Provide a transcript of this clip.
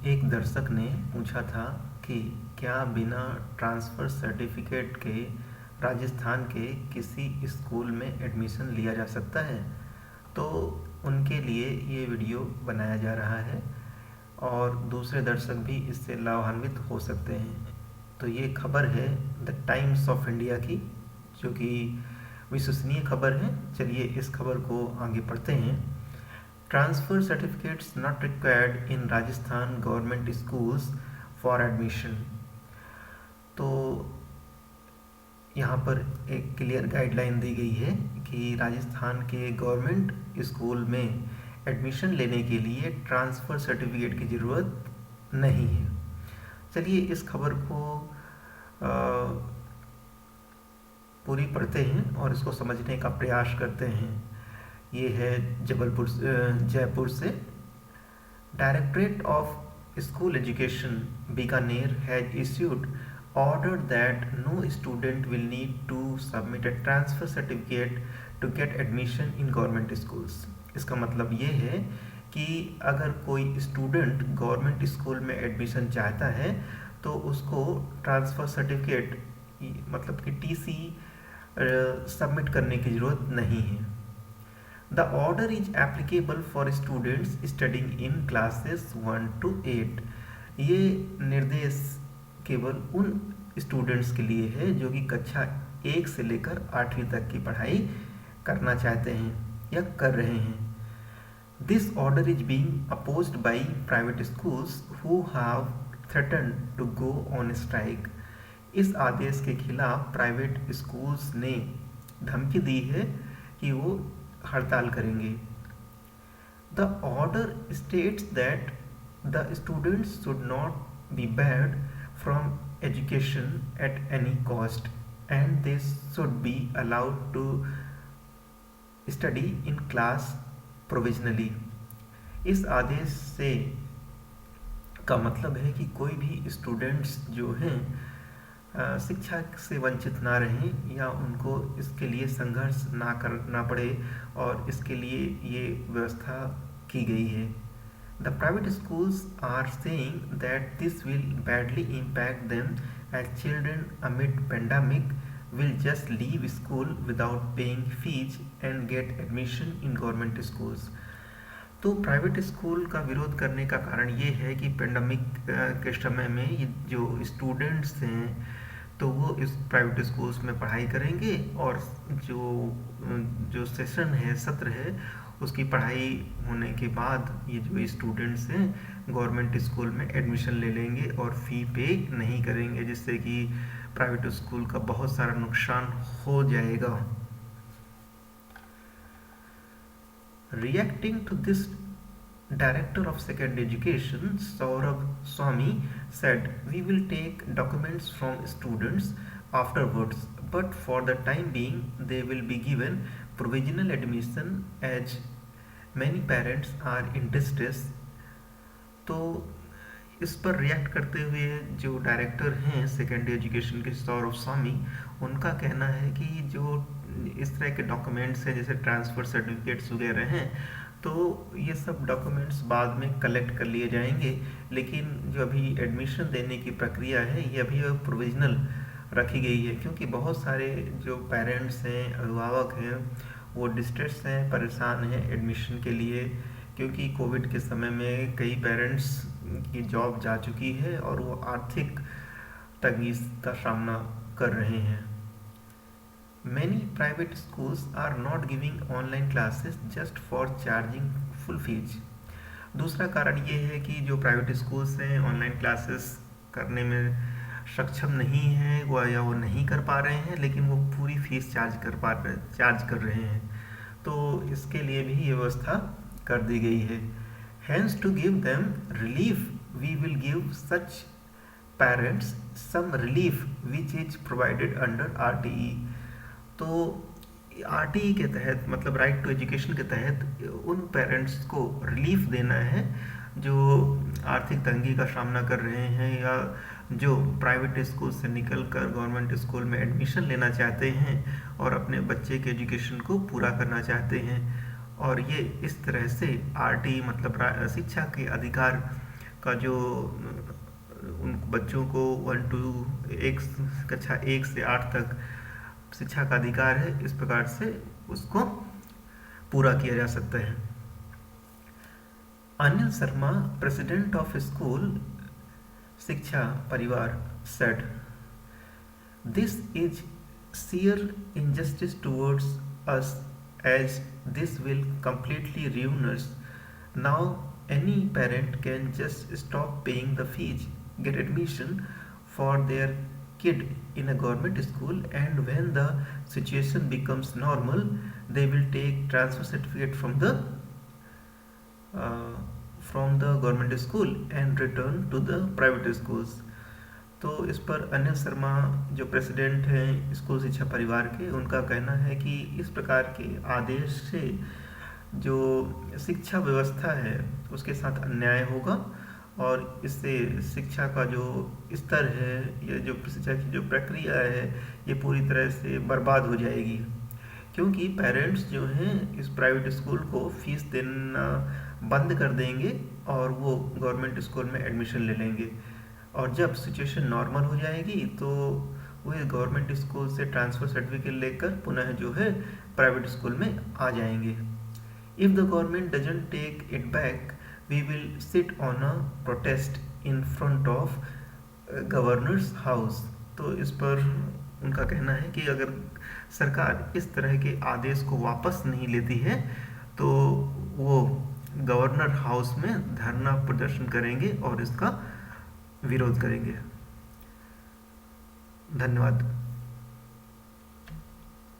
एक दर्शक ने पूछा था कि क्या बिना ट्रांसफ़र सर्टिफिकेट के राजस्थान के किसी स्कूल में एडमिशन लिया जा सकता है। तो उनके लिए ये वीडियो बनाया जा रहा है और दूसरे दर्शक भी इससे लाभान्वित हो सकते हैं। तो ये खबर है द टाइम्स ऑफ इंडिया की, जो कि विश्वसनीय खबर है। चलिए इस खबर को आगे पढ़ते हैं। Transfer certificates not required in Rajasthan government schools for admission. तो यहाँ पर एक क्लियर गाइडलाइन दी गई है कि राजस्थान के गवर्नमेंट स्कूल में एडमिशन लेने के लिए ट्रांसफ़र सर्टिफिकेट की ज़रूरत नहीं है। चलिए इस खबर को पूरी पढ़ते हैं और इसको समझने का प्रयास करते हैं। ये है जयपुर से। Directorate of school education Bikaner has issued order that no student will need to submit a transfer certificate to get admission in government schools। इसका मतलब ये है कि अगर कोई स्टूडेंट गवर्नमेंट स्कूल में एडमिशन चाहता है तो उसको ट्रांसफ़र सर्टिफिकेट मतलब कि टीसी सबमिट करने की ज़रूरत नहीं है। The order is applicable for students studying in classes 1 to 8। ये निर्देश केवल उन स्टूडेंट्स के लिए है जो कि कक्षा 1 से लेकर 8वीं तक की पढ़ाई करना चाहते हैं या कर रहे हैं। This order is being opposed by private schools who have threatened to go on strike. इस आदेश के खिलाफ प्राइवेट स्कूल्स ने धमकी दी है कि वो हड़ताल करेंगे। The order states that the students should not be barred from education at any cost and they should be allowed to study in class provisionally। इस आदेश से का मतलब है कि कोई भी स्टूडेंट्स जो हैं शिक्षा से वंचित ना रहें या उनको इसके लिए संघर्ष ना करना पड़े, और इसके लिए ये व्यवस्था की गई है। The private schools are saying that this will badly impact them as children amid pandemic will just leave school without paying fees and get admission in government schools। तो प्राइवेट स्कूल का विरोध करने का कारण ये है कि पेंडेमिक के समय में ये जो स्टूडेंट्स हैं तो वो इस प्राइवेट स्कूल्स में पढ़ाई करेंगे और जो सेशन है, सत्र है, उसकी पढ़ाई होने के बाद ये जो स्टूडेंट्स हैं गवर्नमेंट स्कूल में एडमिशन ले लेंगे और फ़ी पे नहीं करेंगे, जिससे कि प्राइवेट स्कूल का बहुत सारा नुकसान हो जाएगा। Reacting to this, Director of Secondary Education Saurabh Swamy said, "We will take documents from students afterwards, but for the time being they will be given provisional admission as many parents are in distress।" तो इस पर react करते हुए जो director हैं secondary education के सौरभ स्वामी, उनका कहना है कि जो इस तरह के डॉक्यूमेंट्स हैं जैसे ट्रांसफ़र सर्टिफिकेट्स वगैरह हैं, तो ये सब डॉक्यूमेंट्स बाद में कलेक्ट कर लिए जाएंगे, लेकिन जो अभी एडमिशन देने की प्रक्रिया है ये अभी प्रोविजनल रखी गई है, क्योंकि बहुत सारे जो पेरेंट्स हैं, अभिभावक हैं, वो डिस्ट्रेस हैं, परेशान हैं एडमिशन के लिए, क्योंकि कोविड के समय में कई पेरेंट्स की जॉब जा चुकी है और वो आर्थिक तंगी का सामना कर रहे हैं। Many private schools are not giving online classes just for charging full fees। दूसरा कारण ये है कि जो प्राइवेट स्कूल्स हैं ऑनलाइन क्लासेस करने में सक्षम नहीं हैं वो नहीं कर पा रहे हैं, लेकिन वो पूरी फीस चार्ज कर रहे हैं, तो इसके लिए भी ये व्यवस्था कर दी गई है। Hence to give them relief we will give such parents some relief which is provided under RTE। तो आरटीई के तहत मतलब राइट टू एजुकेशन के तहत उन पेरेंट्स को रिलीफ देना है जो आर्थिक तंगी का सामना कर रहे हैं या जो प्राइवेट स्कूल से निकलकर गवर्नमेंट स्कूल में एडमिशन लेना चाहते हैं और अपने बच्चे के एजुकेशन को पूरा करना चाहते हैं। और ये इस तरह से आरटीई मतलब शिक्षा के अधिकार का जो उन बच्चों को 1 से 8 तक शिक्षा का अधिकार है, इस प्रकार से उसको पूरा किया जा सकता है। Anil Sharma, president of school शिक्षा परिवार, said, "This is sheer injustice towards us, as this will completely ruin us. Now any parent can just stop paying the fees, get admission for their kid in a government school, and when the situation becomes normal, they will take transfer certificate uh, from the government school and return to the private schools." तो इस पर अनिल शर्मा जो president हैं school शिक्षा परिवार के, उनका कहना है कि इस प्रकार के आदेश से जो शिक्षा व्यवस्था है उसके साथ अन्याय होगा और इससे शिक्षा का जो स्तर है या जो शिक्षा की जो प्रक्रिया है ये पूरी तरह से बर्बाद हो जाएगी, क्योंकि पेरेंट्स जो हैं इस प्राइवेट स्कूल को फीस देना बंद कर देंगे और वो गवर्नमेंट स्कूल में एडमिशन ले लेंगे, और जब सिचुएशन नॉर्मल हो जाएगी तो वो गवर्नमेंट स्कूल से ट्रांसफ़र सर्टिफिकेट लेकर पुनः जो है प्राइवेट स्कूल में आ जाएंगे। If the government doesn't take it back, we will sit on a protest in front of governor's house. तो इस पर उनका कहना है कि अगर सरकार इस तरह के आदेश को वापस नहीं लेती है तो वो गवर्नर हाउस में धरना प्रदर्शन करेंगे और इसका विरोध करेंगे। धन्यवाद।